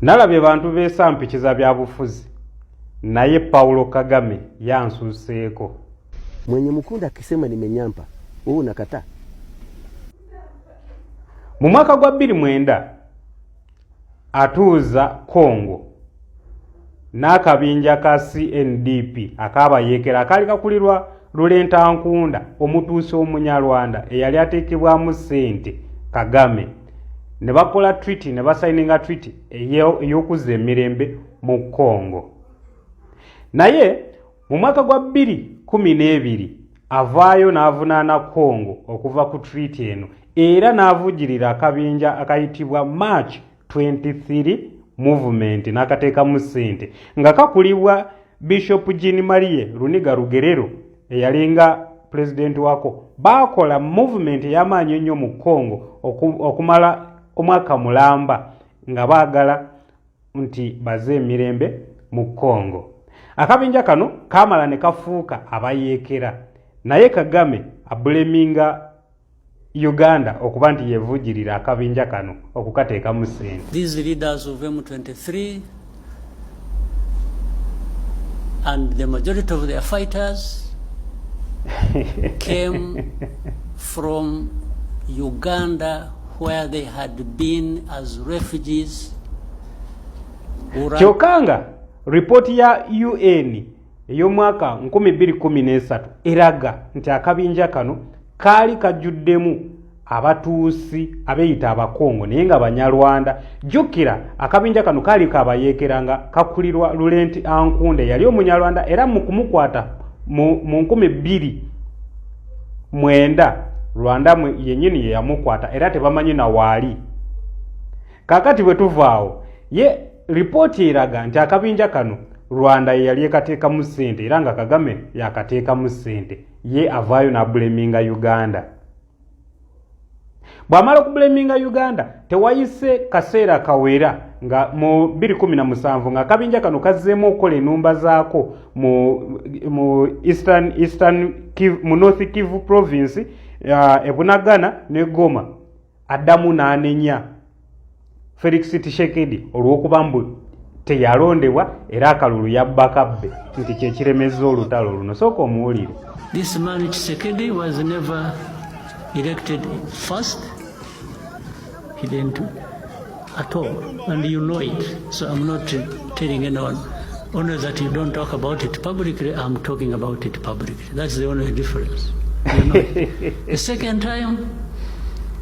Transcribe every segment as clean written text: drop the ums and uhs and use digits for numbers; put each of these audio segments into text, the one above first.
Nalabye bantu beesampikiza bya bufuzi naye Paulo Kagame yansuseeko. Mwenye Mkunda akisema nimenyampa, wewe unakataa? Mu mwaka gwa 2009 atuuza Congo n'akabinja ka CNDP akabayekera akali kakulirwa Lulenta Nkunda omutuusi omunyarwanda eyali ateekebwamu ssente Kagame ne bakola treaty ne basayininga treaty ey'okuzza emirembe mu Congo. Naye mu mwaka gwa 2012 avaayo n'avunaana Congo okuva ku treaty eno era n'avugirira akabinja akayitibwa March 23 movement n'akateekamu ssente nga kakulibwa Bishop Jean Marie Runiga Rugerero eyalinga president wako. Bakola movement y'amaanyi ennyo mu Congo okumala omwaka mulamba nga baagala nti baze emirembe mu Congo. Akabinja kano kamala ne kafuuka abayeekera naye Kagame abuleminga Uganda okuba nti yevugirira akabinja kano okukateeka mu ssente. These leaders of M23 and the majority of their fighters came from Uganda where they had been as refugees. Kyokanga ripoti ya UN ey'omwaka 2013 eraga nti akabinja kano kaali kajjuddemu abatuusi abeyita abakongo naye nga banyarwanda. Jjukira akabinja kano kaali kabayeekeranga kakulirwa Lulenti Ankunde yali omunyarwanda era mu kumukwata mu 2009 Rwanda yennyini ye yamukwata era tebamanyi na waali. Kakati bwe tuvaawo ye ripoti eraga nti akabinja kano Rwanda ye yali ekateekamu ssente era nga Kagame yakateekamu ssente, ye avaayo n'abuleminga Uganda. Bw'amala okubleminga Uganda tewayise kaseera kawera nga mu 2017 nga akabinja kano kazzeemu okukola ennumba zaako mu Eastern Kivu, mu North Kivu province Ebunagana ne Goma. Addamu n'anenya Felix Tshisekedi olw'okuba mbu teyalondebwa era akalulu yabbakabbe nti kyekiremezza olutalo luno. Sooka omuwulire. This man Tshisekedi was never elected first. He didn't at all, and you know it. So I'm not telling anyone. Only that you don't talk about it publicly, I'm talking about it publicly. That's the only difference. You know it. The second time,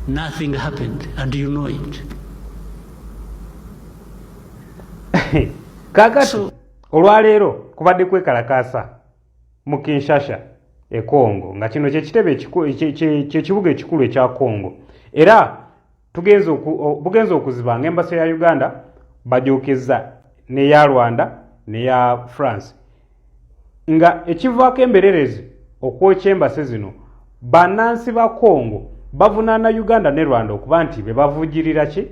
nothing happened, and you know it. Kakati olwaleero kubadde kwekalakaasa mu Kinshasa e Congo nga kino kyekitebe kyekibuga ekikulu ekya Congo era bugenza okuziba ng'embasa ya Uganda bajookeza n'eya Rwanda n'eya France nga ekivaako embererezi okwokya embase zino bannansi ba Congo bavunaana Uganda ne Rwanda okuba nti be bavujjirira ki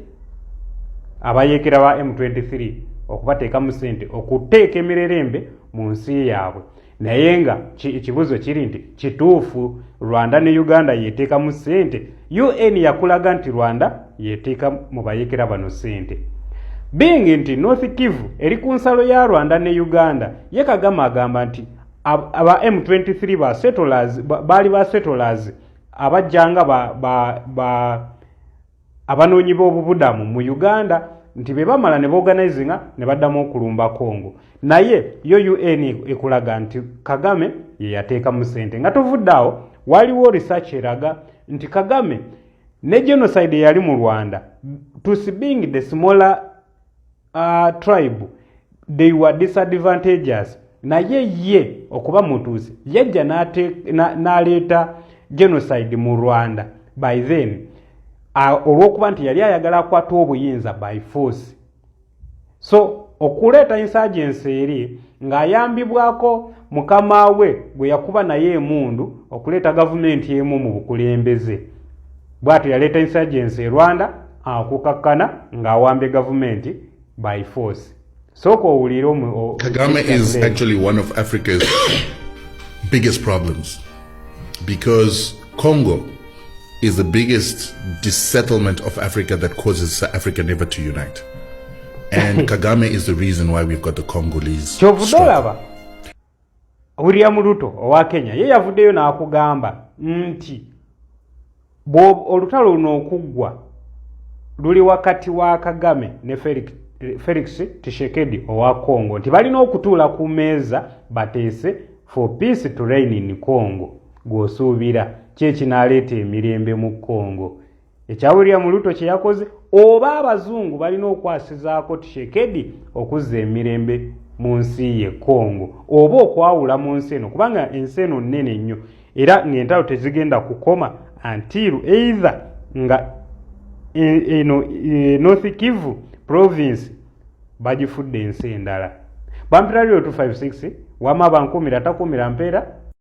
abayeekera ba M23 okubateeka mu ssente okuteeka emirerembe mu nsi yaabwe. Naye nga ekibuzo kiri nti kituufu Rwanda ne Uganda yeeteeka mu ssente? UN yakulaga nti Rwanda yeeteeka mu bayeekera bano ssente. Being nti North Kivu eri ku nsalo ya Rwanda ne Uganda, ye Kagame agamba nti aba M23 baali ba settlers abajjanga abanoonyi b'obubudamu mu Uganda nti be bamala ne boganizinga ne baddamu okulumba Congo. Naye yo UN ekulaga nti Kagame ye yateeka mu ssente. Nga tuvuddeawo waliwo research eraga nti Kagame ne genocide yali mu Rwanda, Tutsi being the smaller tribe, they were disadvantageous. Naye ye okuba Mutuusi yajja n'aleeta genocide mu Rwanda by then olw'okuba nti yali ayagala akwata obuyinza by force. So okuleeta insurgency eri ng'ayambibwako mukama we gwe yakuba naye emundu okuleeta gavumenti emu mu bukulembeze. Bw'atyo yaleeta insurgency e Rwanda akukakkana ng'awambye gavumenti by force. Kagame is actually one of Africa's biggest problems because Congo is the biggest dissettlement of Africa that causes Africa never to unite. And Kagame is the reason why we've got the Congolese kyovudde struggle. olaba William Ruto owa Kenya ye yavuddeyo n'akugamba nti olutalo luno okuggwa luli wakati wa Kagame ne Felix Tshisekedi owa Congo nti balina okutuula ku meeza bateese for peace to reign in Congo gw'osuubira kyekinaaleeta emirembe mu Congo. Ekya William Ruto kye yakoze oba abazungu balina okwasizaako Tshisekedi okuzza emirembe mu nsi ye Congo oba okwawula mu nsi eno kubanga ensi eno nnene nnyo era ng'entalo tezigenda kukoma until either nga North Kivu province bagifudde ensi endala. Bampira lyo 256 wama bankumira takumira mpeera